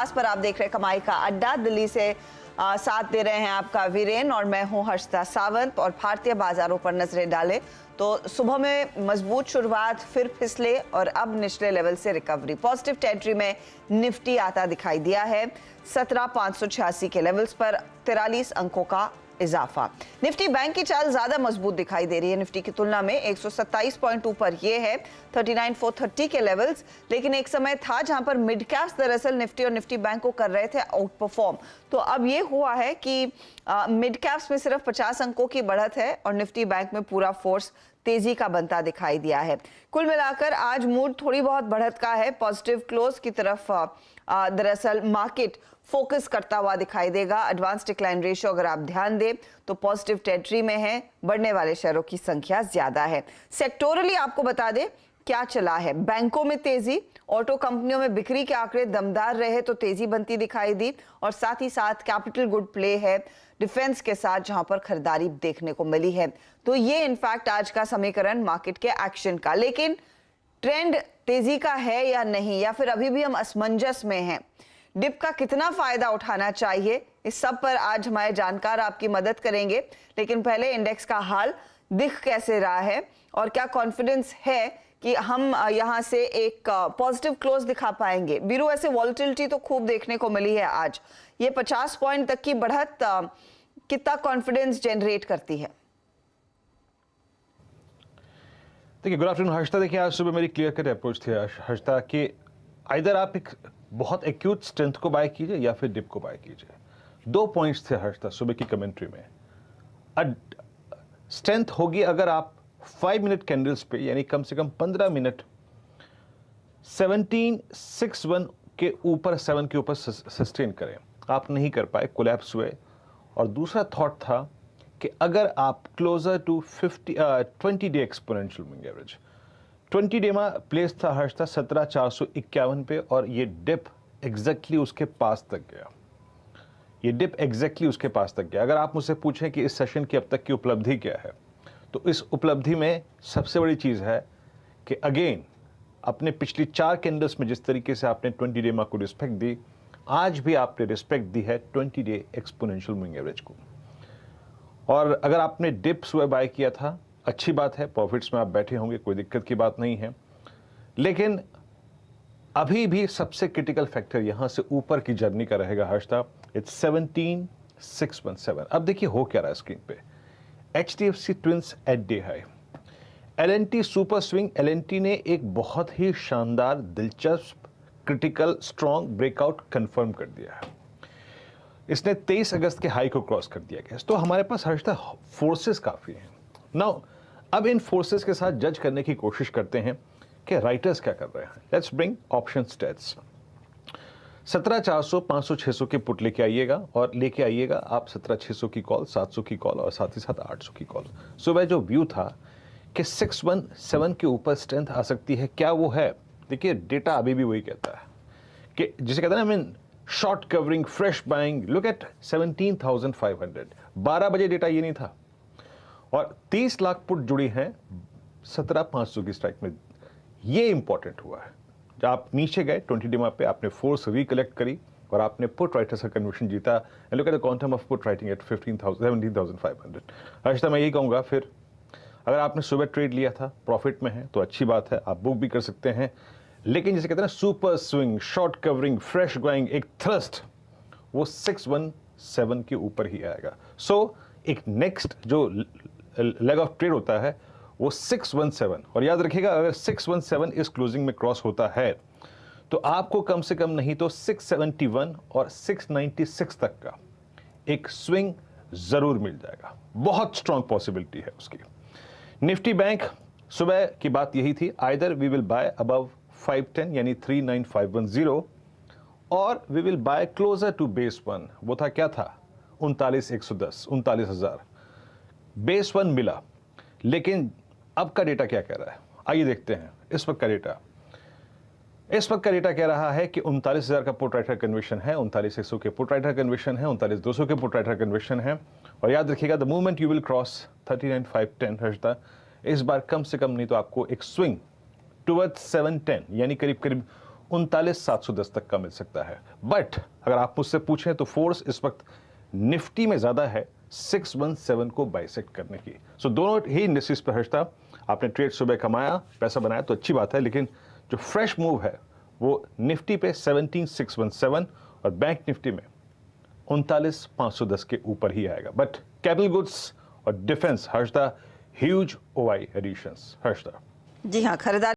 Breakfast पर आप देख रहे हैं कमाई का अड्डा। दिल्ली से साथ दे रहे हैं आपका वीरेन और मैं हूं हर्षिता सावंत। और भारतीय बाजारों पर नजरें डालें तो सुबह में मजबूत शुरुआत, फिर फिसले और अब निचले लेवल से रिकवरी। पॉजिटिव टेरिटरी में निफ्टी आता दिखाई दिया है 17,586 के लेवल्स पर 43 अंकों का इजाफा। निफ्टी बैंक की चाल ज्यादा मजबूत दिखाई दे रही है निफ्टी की तुलना में। 127 पॉइंट ऊपर ये है 39,430 के लेवल्स। लेकिन एक समय था जहां पर मिड कैप्स दरअसल निफ्टी और निफ्टी बैंक को कर रहे थे आउट परफॉर्म। तो अब ये हुआ है कि मिड कैप्स में सिर्फ 50 अंकों की बढ़त है और निफ्टी बैंक में पूरा फोर्स तेजी का बनता दिखाई दिया है। कुल मिलाकर आज मूड थोड़ी बहुत बढ़त का है, पॉजिटिव क्लोज की तरफ दरअसल मार्केट फोकस करता हुआ दिखाई देगा। एडवांस डिक्लाइन रेशियो अगर आप ध्यान दें तो पॉजिटिव टेरिटरी में है, बढ़ने वाले शेयरों की संख्या ज्यादा है। सेक्टोरली आपको बता दें क्या चला है। बैंकों में तेजी, ऑटो कंपनियों में बिक्री के आंकड़े दमदार रहे तो तेजी बनती दिखाई दी, और साथ ही साथ कैपिटल गुड प्ले है डिफेंस के साथ जहां पर खरीदारी देखने को मिली है। तो ये इनफैक्ट आज का समीकरण मार्केट के एक्शन का। लेकिन ट्रेंड तेजी का है या नहीं, या फिर अभी भी हम असमंजस में हैं, डिप का कितना फायदा उठाना चाहिए, इस सब पर आज हमारे जानकार आपकी मदद करेंगे। लेकिन पहले इंडेक्स का हाल दिख कैसे रहा है और क्या कॉन्फिडेंस है कि हम यहां से एक पॉजिटिव क्लोज दिखा पाएंगे। बीरू, ऐसे वॉलेटिलिटी तो खूब देखने को मिली है आज, ये 50 पॉइंट तक की बढ़त कितना कॉन्फिडेंस जनरेट करती है? देखिए, गुड आफ्टरनून हर्षिता। देखिए, आज सुबह मेरी क्लियर कट अप्रोच थी हर्षिता कि आइदर आप एक बहुत एक्यूट स्ट्रेंथ को बाय कीजिए या फिर डिप को बाय कीजिए। 2 पॉइंट्स थे हर्षिता सुबह की कमेंट्री में। स्ट्रेंथ होगी अगर आप 5 मिनट कैंडल्स पे, यानी कम से कम 15 मिनट 1761 के ऊपर 7 के ऊपर सस्टेन करें। आप नहीं कर पाए, कोलैप्स हुए। और दूसरा थॉट था कि अगर आप closer to 20 day exponential moving average, 20 day में प्लेस था हर्षिता 17,451 पे, और ये डिप एग्जैक्टली उसके पास तक गया। ये डिप एग्जैक्टली उसके पास तक गया। अगर आप मुझसे पूछें कि इस सेशन की अब तक की उपलब्धि क्या है, तो इस उपलब्धि में सबसे बड़ी चीज़ है कि अगेन अपने पिछली 4 कैंडल्स में जिस तरीके से आपने 20 डे में को रिस्पेक्ट दी, आज भी आपने रिस्पेक्ट दी है 20 डे एक्सपोनेंशियल मूविंग एवरेज को। और अगर आपने डिप सुबह बाय किया था, अच्छी बात है, प्रॉफिट्स में आप बैठे होंगे, कोई दिक्कत की बात नहीं है। लेकिन अभी भी सबसे क्रिटिकल फैक्टर यहां से ऊपर की जर्नी का रहेगा हर्षिता, इट्स 17,617। अब देखिए हो क्या रहा है स्क्रीन पे। HDFC twins at day high, L&T super swing. L&T ने एक बहुत ही शानदार, दिलचस्प, क्रिटिकल, स्ट्रॉन्ग ब्रेकआउट कंफर्म कर दिया है। इसने 23 अगस्त के हाई को क्रॉस कर दिया गया। तो हमारे पास हर्षिता फोर्सेस काफी हैं। नाउ अब इन फोर्सेस के साथ जज करने की कोशिश करते हैं कि राइटर्स क्या कर रहे हैं। Let's bring option states. 17,400, 500, 600 के पुट लेके आइएगा, और लेके आइएगा आप 17,600 की कॉल, 700 की कॉल और साथ ही साथ 800 की कॉल। सुबह जो व्यू था कि 617 के ऊपर स्ट्रेंथ आ सकती है, क्या वो है? देखिए, डेटा अभी भी वही कहता है कि जिसे कहते हैं ना, short covering, fresh buying. Look at 17,500। 12 बजे डेटा ये नहीं था, और 30 लाख पुट जुड़ी हैं 17,500 की स्ट्राइक में। ये इंपॉर्टेंट हुआ है। जब आप नीचे गए 20 डे पे, आपने फोर्स रिकलेक्ट करी और आपने पुट राइटर्स का कन्वर्शन जीता। And look at the quantum of put writing at 17,500। Harshita, मैं यही कहूंगा, फिर अगर आपने सुबह ट्रेड लिया था, प्रॉफिट में है तो अच्छी बात है, आप बुक भी कर सकते हैं। लेकिन जिसे कहते हैं ना, super swing, short covering, fresh going, एक थ्रस्ट, वो 617 के ऊपर ही आएगा। सो एक नेक्स्ट जो लेग ऑफ ट्रेड होता है वो 617। और याद रखिएगा, अगर 617 इस क्लोजिंग में क्रॉस होता है तो आपको कम से कम नहीं तो 671 और 696 तक का एक स्विंग जरूर मिल जाएगा। बहुत स्ट्रांग पॉसिबिलिटी है उसकी। निफ्टी बैंक, सुबह की बात यही थी, either we will buy above 510 यानी 39,510, और we will buy closer to base 1। वो था, क्या था? 39,110, 39,000। बेस 1 मिला। लेकिन अब का डेटा क्या कह रहा है, आइए देखते हैं। इस वक्त का डेटा कह रहा है कि 39,000 का पुट राइटर कन्वर्शन है, 39,100 के पुट राइटर कन्वर्शन है, 39,200 के पुट राइटर कन्वर्शन है। और याद रखिएगा, the movement you will cross 39,510 Harshita, इस बार कम से कम नहीं तो आपको एक स्विंग टुवर्ड्स 710 यानी करीब करीब 39,710 तक का मिल सकता है। बट अगर आप मुझसे पूछें तो फोर्स इस वक्त निफ्टी में ज्यादा है 617 को बाइसेक्ट करने की। सो दोनों ही इंडस्ट्रीज पर हर्ष था। आपने ट्रेड सुबह कमाया, पैसा बनाया तो अच्छी बात है, लेकिन जो फ्रेश मूव है वो निफ्टी पे 17,617 और बैंक निफ्टी में 39,510 के ऊपर ही आएगा। बट कैपिटल गुड्स और डिफेंस हर्षदा ह्यूज ओआई एडिशंस हर्षदा। जी हाँ, खरीदारी